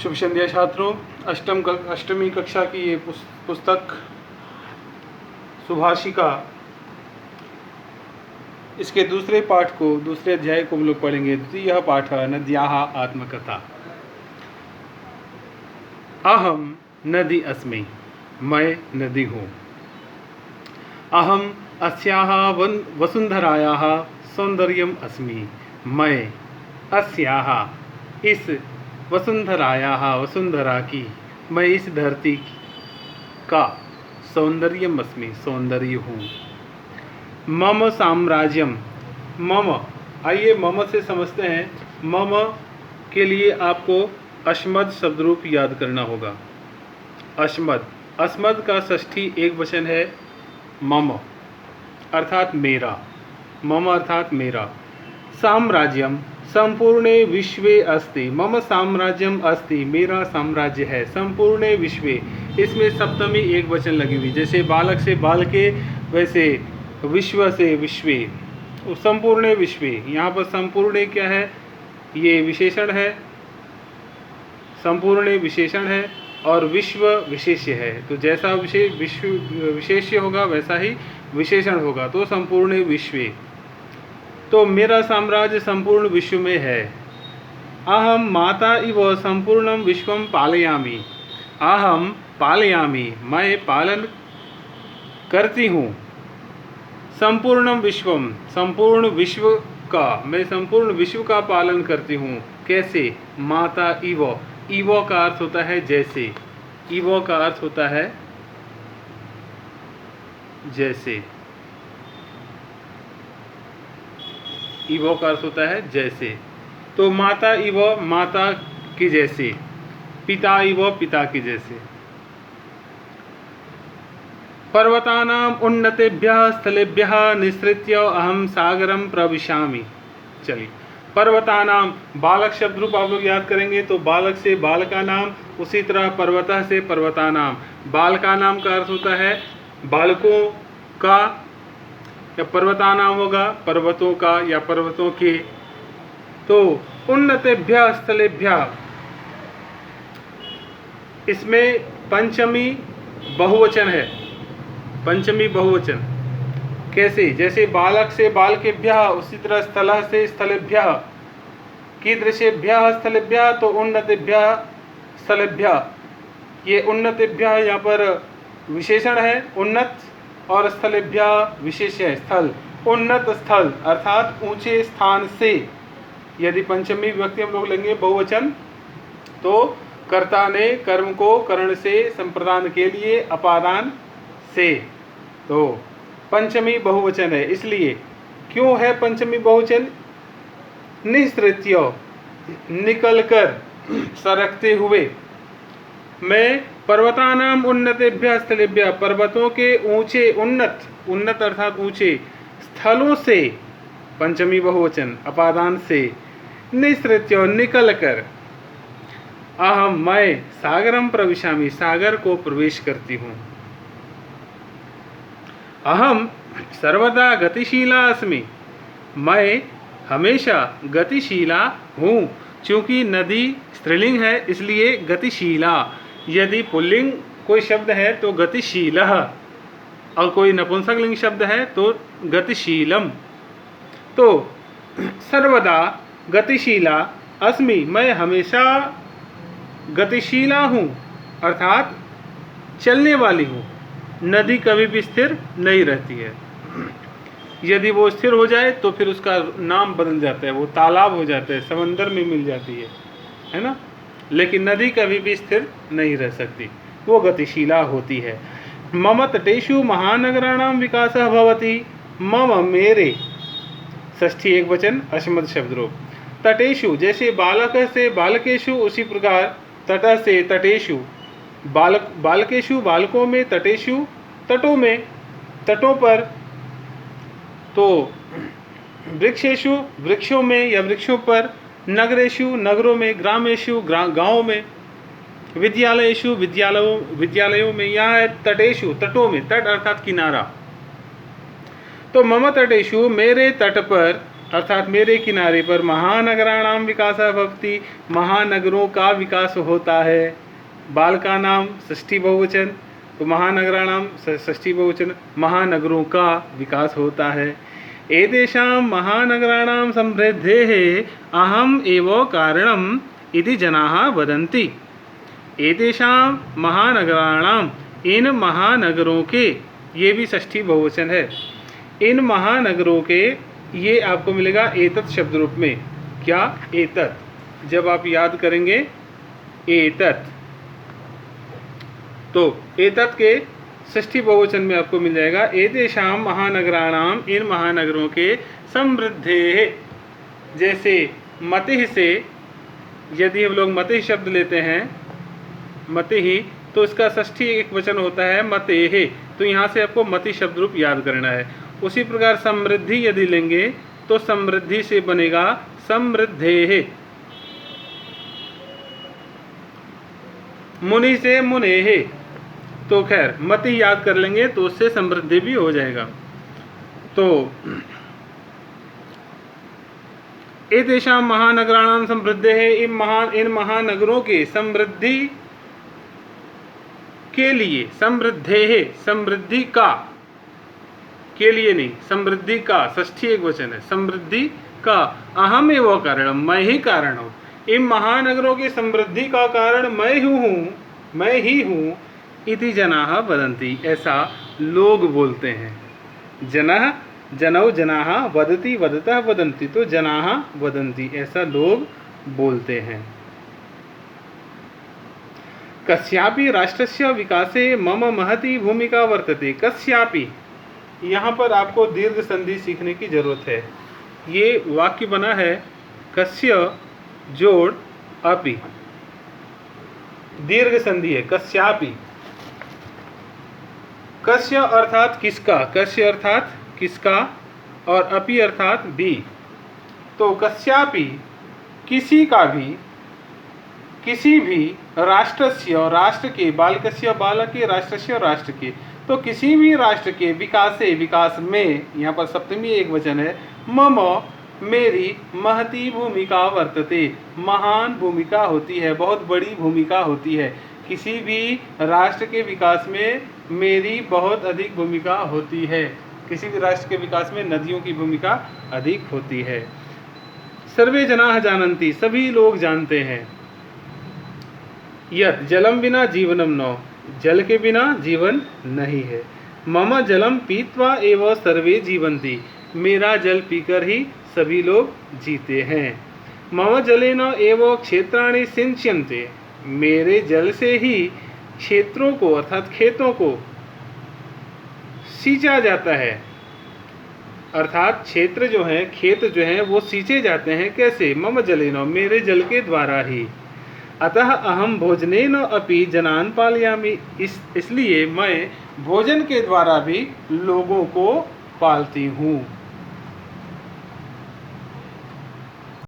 शुभ संध्या छात्रों। अष्टमी कक्षा की ये पुस्तक सुभाषिका, इसके दूसरे पाठ को, दूसरे अध्याय को हम लोग पढ़ेंगे। द्वितीय पाठ नद्याः आत्मकथा। अहम नदी अस्मि, मैं नदी हूँ। अहम अस्याः वसुंधरायाः सौंदर्यम अस्मि, मैं अस्याः इस वसुंधरायाः वसुंधरा की, मैं इस धरती का सौंदर्यम अस्मि, सौंदर्य हूँ। मम साम्राज्यम, मम, आइए मम से समझते हैं। मम के लिए आपको अस्मद शब्द रूप याद करना होगा। अस्मद, अस्मद का षष्ठी एक वचन है मम, अर्थात मेरा। मम अर्थात मेरा। साम्राज्यम संपूर्णे विश्वे अस्ति, मम साम्राज्यम अस्ति, मेरा साम्राज्य है। संपूर्णे विश्वे, इसमें सप्तमी एक वचन लगी हुई, जैसे बालक से बालके, वैसे विश्व से विश्वे। संपूर्णे विश्वे, यहाँ पर संपूर्णे क्या है? ये विशेषण है। संपूर्णे विशेषण है और विश्व विशेष्य है। तो जैसा विश्व विशेष्य होगा वैसा ही विशेषण होगा। तो संपूर्णे विश्वे, तो मेरा साम्राज्य संपूर्ण विश्व में है। अहम माता इव संपूर्णम विश्वम पालयामि, अहम पालयामि, मैं पालन करती हूँ। संपूर्णम विश्वम, संपूर्ण विश्व का, मैं संपूर्ण विश्व का पालन करती हूँ। कैसे? माता इव, इव का अर्थ होता है जैसे, इव का अर्थ होता है जैसे, इवो का अर्थ होता है जैसे। तो माता इव, माता की जैसे। पिता इव, पिता की जैसे। पर्वतानाम उन्नतेभ्यः स्थलेभ्यः निसृत्य अहम सागरम प्रविशामि। चलिए, पर्वतानाम, बालक शब्द रूप आप लोग याद करेंगे तो बालक से बाल का नाम, उसी तरह पर्वतः से पर्वतानाम। बाल का नाम का अर्थ होता है बालकों का, या पर्वतानाम होगा पर्वतों का या पर्वतों के। तो उन्नतेभ्यः स्थलेभ्यः, इसमें पंचमी बहुवचन है। पंचमी बहुवचन कैसे? जैसे बालक से बालकेभ्यः, उसी तरह स्थलः से स्थलेभ्यः, कीदृशेभ्यः स्थलेभ्यः, तो उन्नतेभ्यः स्थलेभ्यः। ये उन्नतेभ्यः यहाँ पर विशेषण है उन्नत, और स्थलेभ्यः विशेष है स्थल। उन्नत स्थल अर्थात ऊंचे स्थान से। यदि पंचमी विभक्ति हम लोग लेंगे बहुवचन, तो कर्ता ने कर्म को करण से संप्रदान के लिए अपादान से, तो पंचमी बहुवचन है। इसलिए क्यों है पंचमी बहुवचन? निसृत्य, निकलकर, सरकते हुए। मैं पर्वतानाम उन्नतेभ्यः स्थलेभ्यः, पर्वतों के ऊंचे, उन्नत, उन्नत अर्थात ऊंचे स्थलों से, पंचमी बहुवचन अपादान से, निसृत्य निकलकर, अहम मैं सागरम प्रविशामि, सागर को प्रवेश करती हूँ। अहम सर्वदा गतिशीला अस्मि, मैं हमेशा गतिशीला हूँ। चूँकि नदी स्त्रीलिंग है इसलिए गतिशीला। यदि पुल्लिंग कोई शब्द है तो गतिशीलः, और कोई नपुंसकलिंग शब्द है तो गतिशीलम। तो सर्वदा गतिशीला अस्मि, मैं हमेशा गतिशीला हूँ, अर्थात चलने वाली हूँ। नदी कभी भी स्थिर नहीं रहती है। यदि वो स्थिर हो जाए तो फिर उसका नाम बदल जाता है, वो तालाब हो जाता है, समंदर में मिल जाती है ना। लेकिन नदी कभी भी स्थिर नहीं रह सकती, वो गतिशीला होती है। मम तटेषु महानगराणाम विकासः भवति, मम मेरे, षष्ठी एक वचन अस्मद शब्द रूप। तटेषु, जैसे बालक से बालकेषु, उसी प्रकार तट से तटेषु, बालकेषु बालकों में, तटेषु तटों में, तटों पर। तो वृक्षेषु वृक्षों में या वृक्षों पर, नगरेषु नगरों में, ग्रामेषु गाँवों में, विद्यालयेषु विद्यालयों में। यहाँ है तटेषु, तटों में, तट अर्थात किनारा। तो मम तटेषु, मेरे तट पर, अर्थात मेरे किनारे पर महानगराणाम विकासः भवति, महानगरों का विकास होता है। बाल का नाम षष्ठी बहुवचन, तो महानगराणाम षष्ठी बहुवचन, महानगरों का विकास होता है। एतेषां महानगराणां समृद्धेः अहम् एव कारणम् इति जनाः वदन्ति। एतेषां महानगराणां, इन महानगरों के, ये भी षष्ठी बहुवचन है, इन महानगरों के, ये आपको मिलेगा एतत् शब्द रूप में। क्या? एतत्। जब आप याद करेंगे एतत्, तो एतत् के षष्ठी बहुवचन में आपको मिल जाएगा एतेषां महानगराणाम, इन महानगरों के समृद्धेः। जैसे मतिः से यदि हम लोग मतिः शब्द लेते हैं, मतिः, तो इसका षष्ठी एक वचन होता है मतेः, तो यहाँ से आपको मति शब्द रूप याद करना है। उसी प्रकार समृद्धि यदि लेंगे तो समृद्धि से बनेगा समृद्धेः। मुनि से मुनेः, तो खैर मति याद कर लेंगे तो उससे समृद्धि भी हो जाएगा। तो एतेषां महानगराणां समृद्धेः, इन महानगरों के समृद्धि के लिए, समृद्धेः, समृद्धि का, के लिए नहीं, समृद्धि का, षष्ठी एक वचन है, समृद्धि का, अहम एव कारणम, मैं ही कारण हूँ। इन महानगरों की समृद्धि का कारण मैं हूँ, मैं ही हूँ। इति जनाः वदन्ति, ऐसा लोग बोलते हैं। जनः, जनौ जनाः, वदति वदतः वदन्ति, तो जनाः वदन्ति, ऐसा लोग बोलते हैं। कस्यापि राष्ट्रस्य विकासे मम महती भूमिका वर्तते। कस्यापि, यहाँ पर आपको दीर्घ संधि सीखने की जरूरत है। ये वाक्य बना है कस्य जोड़ अपि, दीर्घ संधि है, कस्यापि। कस्य अर्थात किसका, कस्य अर्थात किसका, और अपि अर्थात भी। तो कस्यापि, किसी का भी, किसी भी, राष्ट्रस्य, राष्ट्र के, बालकस्य बालक के, राष्ट्रस्य राष्ट्र के, तो किसी भी राष्ट्र के विकासे, विकास में, यहाँ पर सप्तमी एक वचन है, मम, मेरी, महती भूमिका वर्तते, महान भूमिका होती है, बहुत बड़ी भूमिका होती है। किसी भी राष्ट्र के विकास में मेरी बहुत अधिक भूमिका होती है। किसी भी राष्ट्र के विकास में नदियों की भूमिका अधिक होती है। सर्वे जनाः जानन्ति, सभी लोग जानते हैं। यत् जलम बिना जीवनम न, जल के बिना जीवन नहीं है। मम जलम पीत्वा एव सर्वे जीवन्ति, मेरा जल पीकर ही सभी लोग जीते हैं। मम जलेन एव क्षेत्राणि सिंच्यन्ते, मेरे जल से ही क्षेत्रों को अर्थात खेतों को सींचा जाता है। अर्थात क्षेत्र जो है, खेत जो है, वो सींचे जाते हैं। कैसे? मम जलेन, मेरे जल के द्वारा ही। अतः अहम भोजनेन अपि जनान् पालयामि, इसलिए मैं भोजन के द्वारा भी लोगों को पालती हूँ।